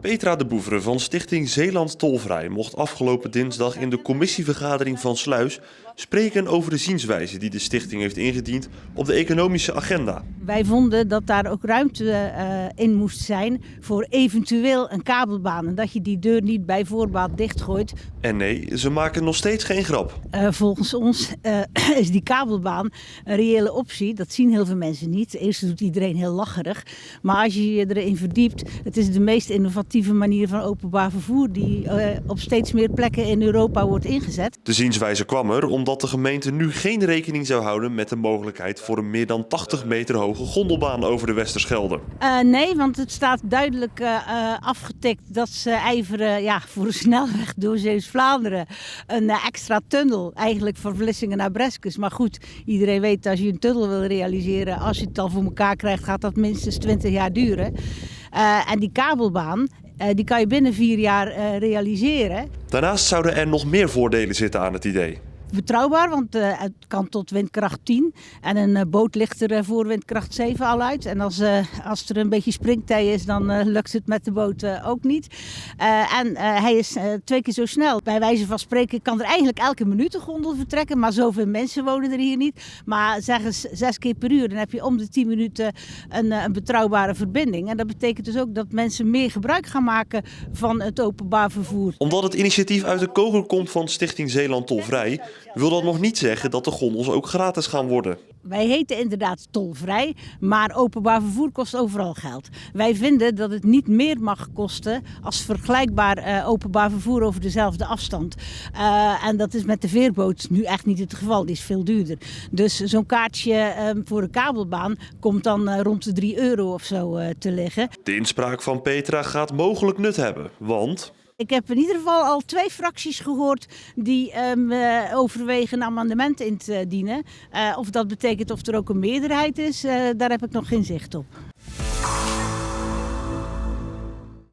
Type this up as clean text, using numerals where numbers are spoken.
Petra de Boevere van Stichting Zeeland Tolvrij mocht afgelopen dinsdag in de commissievergadering van Sluis spreken over de zienswijze die de stichting heeft ingediend op de economische agenda. Wij vonden dat daar ook ruimte in moest zijn voor eventueel een kabelbaan en dat je die deur niet bij voorbaat dichtgooit. En nee, ze maken nog steeds geen grap. Volgens ons is die kabelbaan een reële optie. Dat zien heel veel mensen niet. Eerst doet iedereen heel lacherig. Maar als je je erin verdiept, het is de meest innovatieve manier van openbaar vervoer die op steeds meer plekken in Europa wordt ingezet. De zienswijze kwam er omdat de gemeente nu geen rekening zou houden met de mogelijkheid voor een meer dan 80 meter hoge gondelbaan over de Westerschelde. Nee, want het staat duidelijk afgetikt dat ze ijveren voor een snelweg door Zeeuws-Vlaanderen. Een extra tunnel, eigenlijk van Vlissingen naar Breskes. Maar goed, iedereen weet dat als je een tunnel wil realiseren, als je het al voor elkaar krijgt, gaat dat minstens 20 jaar duren. En die kabelbaan, die kan je binnen 4 jaar realiseren. Daarnaast zouden er nog meer voordelen zitten aan het idee. Betrouwbaar, want het kan tot windkracht 10 en een boot ligt er voor windkracht 7 al uit. En als er een beetje springtij is, dan lukt het met de boot ook niet. En hij is 2 keer zo snel. Bij wijze van spreken kan er eigenlijk elke minuut een gondel vertrekken, maar zoveel mensen wonen er hier niet. Maar zeg eens 6 keer per uur, dan heb je om de 10 minuten een betrouwbare verbinding. En dat betekent dus ook dat mensen meer gebruik gaan maken van het openbaar vervoer. Omdat het initiatief uit de kogel komt van Stichting Zeeland Tolvrij, wil dat nog niet zeggen dat de gondels ook gratis gaan worden. Wij heten inderdaad tolvrij, maar openbaar vervoer kost overal geld. Wij vinden dat het niet meer mag kosten als vergelijkbaar openbaar vervoer over dezelfde afstand. En dat is met de veerboot nu echt niet het geval, die is veel duurder. Dus zo'n kaartje voor een kabelbaan komt dan rond de €3 of zo te liggen. De inspraak van Petra gaat mogelijk nut hebben, want Ik heb in ieder geval al 2 fracties gehoord die overwegen een amendement in te dienen. Of dat betekent of er ook een meerderheid is, daar heb ik nog geen zicht op.